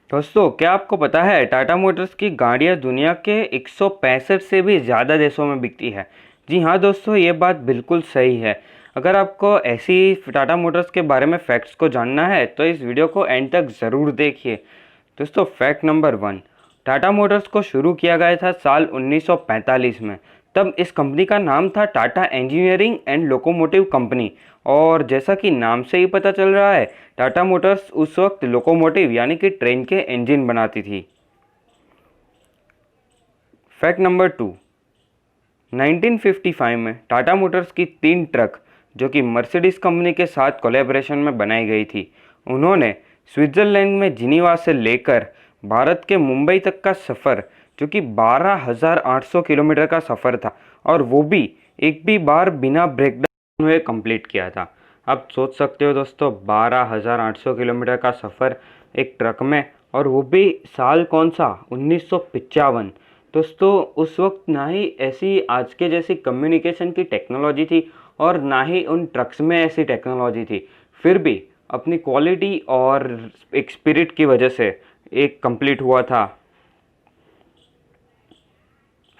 दोस्तों, क्या आपको पता है टाटा मोटर्स की गाड़ियां दुनिया के 165 से भी ज़्यादा देशों में बिकती है। जी हाँ दोस्तों, ये बात बिल्कुल सही है। अगर आपको ऐसी टाटा मोटर्स के बारे में फैक्ट्स को जानना है तो इस वीडियो को एंड तक ज़रूर देखिए। दोस्तों, फैक्ट नंबर 1। टाटा मोटर्स को शुरू किया गया था साल 1945 में। तब इस कंपनी का नाम था Tata engineering and locomotive company. और जैसा कि नाम से ही पता चल रहा है, टाटा मोटर्स उस वक्त लोकोमोटिव यानी कि ट्रेन के इंजन बनाती थी। Fact number 2। 1955 में टाटा मोटर्स की 3 ट्रक जो कि मर्सिडीज कंपनी के साथ कोलैबोरेशन में बनाई गई थी, उन्होंने स्विट्ज़रलैंड में जिनीवा से लेकर भारत के मुंबई तक का सफ़र, जो कि 12,800 किलोमीटर का सफ़र था, और वो भी एक भी बार बिना ब्रेकडाउन हुए कंप्लीट किया था। आप सोच सकते हो दोस्तों, 12,800 किलोमीटर का सफ़र एक ट्रक में, और वो भी साल कौन सा, 1955। दोस्तों, उस वक्त ना ही ऐसी आज के जैसी कम्युनिकेशन की टेक्नोलॉजी थी और ना ही उन ट्रक्स में ऐसी टेक्नोलॉजी थी। फिर भी अपनी क्वालिटी और एक स्पिरिट की वजह से एक कंप्लीट हुआ था।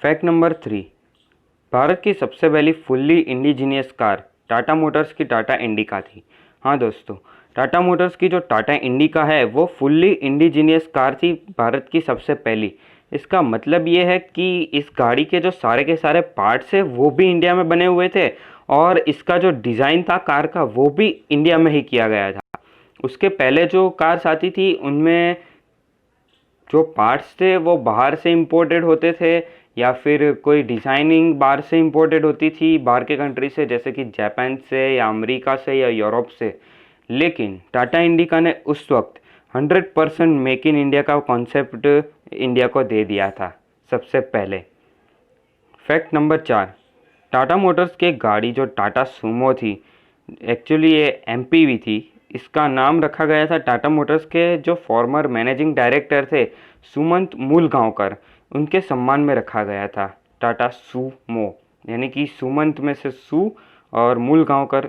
Fact number 3। भारत की सबसे पहली fully indigenous car Tata Motors की टाटा इंडिका थी। हाँ दोस्तों, टाटा मोटर्स की जो टाटा इंडिका है वो फुल्ली इंडिजीनियस कार थी, भारत की सबसे पहली। इसका मतलब ये है कि इस गाड़ी के जो सारे के सारे पार्ट्स हैं वो भी इंडिया में बने हुए थे, और इसका जो डिज़ाइन था कार का वो भी इंडिया में ही किया गया था। उसके पहले जो कार्स आती थी उनमें जो पार्ट्स थे वो बाहर से इंपोर्टेड होते थे, या फिर कोई डिज़ाइनिंग बाहर से इंपोर्टेड होती थी, बाहर के कंट्री से, जैसे कि जापान से या अमेरिका से या यूरोप से। लेकिन टाटा इंडिका ने उस वक्त 100% मेक इन इंडिया का कॉन्सेप्ट इंडिया को दे दिया था सबसे पहले। Fact number 4। टाटा मोटर्स की एक गाड़ी जो टाटा सूमो थी, एक्चुअली ये एमपीवी थी। इसका नाम रखा गया था टाटा मोटर्स के जो फॉर्मर मैनेजिंग डायरेक्टर थे, सुमंत मूलगांवकर, उनके सम्मान में रखा गया था टाटा सूमो। यानी कि सुमंत में से सू और मूलगांवकर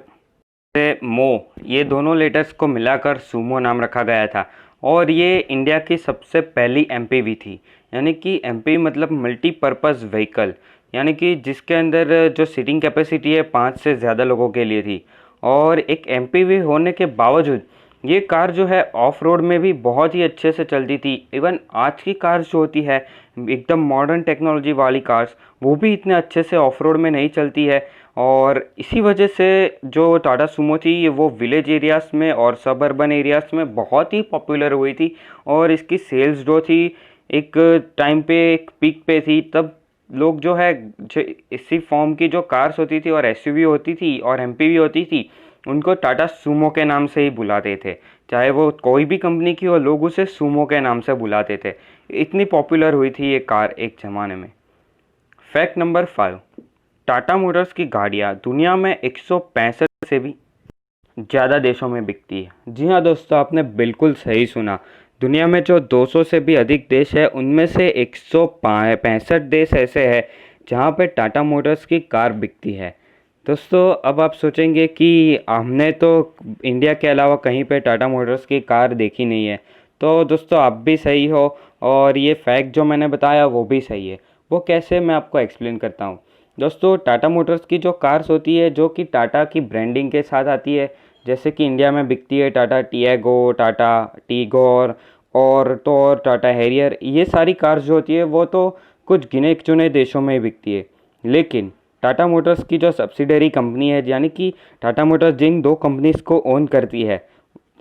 से मो, ये दोनों लेटर्स को मिलाकर सूमो नाम रखा गया था। और ये इंडिया की सबसे पहली एमपीवी थी। यानी कि एमपीवी मतलब मल्टीपर्पज़ व्हीकल, यानी कि जिसके अंदर जो सीटिंग कैपेसिटी है 5 से ज़्यादा लोगों के लिए थी। और एक एमपीवी होने के बावजूद ये कार जो है ऑफ रोड में भी बहुत ही अच्छे से चलती थी। इवन आज की कार्स जो होती है एकदम मॉडर्न टेक्नोलॉजी वाली कार्स, वो भी इतने अच्छे से ऑफ रोड में नहीं चलती है। और इसी वजह से जो टाटा सूमो थी ये वो विलेज एरियाज़ में और सब अर्बन एरियाज़ में बहुत ही पॉपुलर हुई थी। और इसकी सेल्स जो थी एक टाइम पे एक पीक पे थी। तब लोग जो है जो इसी फॉर्म की जो कार्स होती थी और एसयूवी होती थी और एमपीवी होती थी, उनको टाटा सूमो के नाम से ही बुलाते थे। चाहे वो कोई भी कंपनी की हो, लोग उसे सूमो के नाम से बुलाते थे। इतनी पॉपुलर हुई थी ये कार एक ज़माने में। Fact number 5। टाटा मोटर्स की गाड़ियाँ दुनिया में 165 से भी ज़्यादा देशों में बिकती है। जी हाँ दोस्तों, आपने बिल्कुल सही सुना। दुनिया में जो 200 से भी अधिक देश है उनमें से 165 देश ऐसे हैं जहाँ पे टाटा मोटर्स की कार बिकती है। दोस्तों, अब आप सोचेंगे कि हमने तो इंडिया के अलावा कहीं पे टाटा मोटर्स की कार देखी नहीं है। तो दोस्तों, आप भी सही हो, और ये फैक्ट जो मैंने बताया वो भी सही है। वो कैसे, मैं आपको एक्सप्लेन करता हूँ। दोस्तों, टाटा मोटर्स की जो कार्स होती है जो कि टाटा की ब्रांडिंग के साथ आती है, जैसे कि इंडिया में बिकती है टाटा टियागो, टाटा टीगोर और तो और टाटा हैरियर, ये सारी कार्स जो होती है वो तो कुछ गिने चुने देशों में ही बिकती है। लेकिन टाटा मोटर्स की जो सब्सिडरी कंपनी है, यानी कि टाटा मोटर्स जिन 2 कंपनीज को ओन करती है,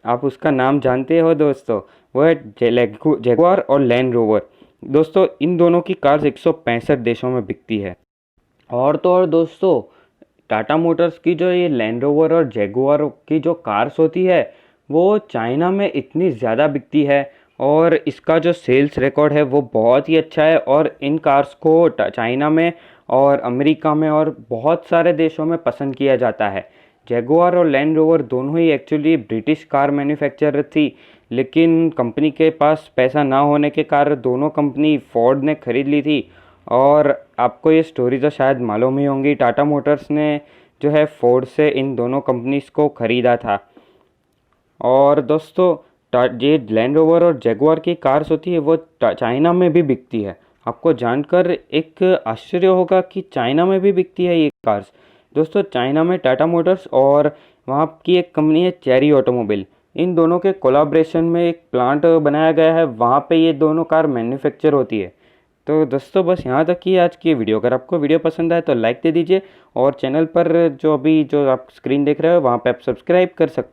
आप उसका नाम जानते हो दोस्तों, वो है जैगुआर और लैंड रोवर। दोस्तों, इन दोनों की कार्स 165 देशों में बिकती है। और तो और दोस्तों, टाटा मोटर्स की जो ये लैंड रोवर और जैगुआर की जो कार्स होती है वो चाइना में इतनी ज़्यादा बिकती है, और इसका जो सेल्स रिकॉर्ड है वो बहुत ही अच्छा है। और इन कार्स को चाइना में और अमेरिका में और बहुत सारे देशों में पसंद किया जाता है। जैगुआर और लैंड रोवर दोनों ही एक्चुअली ब्रिटिश कार मैन्युफैक्चरर थी, लेकिन कंपनी के पास पैसा ना होने के कारण दोनों कंपनी फोर्ड ने खरीद ली थी। और आपको ये स्टोरी तो शायद मालूम ही होंगी, टाटा मोटर्स ने जो है फोर्ड से इन दोनों कंपनीज को ख़रीदा था। और दोस्तों, ये लैंड रोवर और जैगुआर की कार्स होती है वो चाइना में भी बिकती है। आपको जानकर एक आश्चर्य होगा कि चाइना में भी बिकती है ये कार्स। दोस्तों चाइना में टाटा मोटर्स और वहाँ की एक कंपनी है चेरी ऑटोमोबाइल, इन दोनों के कोलाब्रेशन में एक प्लांट बनाया गया है, वहाँ पे ये दोनों कार मैन्युफैक्चर होती है। तो दोस्तों बस यहाँ तक ही आज की वीडियो। अगर आपको वीडियो पसंद आए तो लाइक दे दीजिए और चैनल पर जो आप स्क्रीन देख रहे हो वहाँ पे आप सब्सक्राइब कर सकते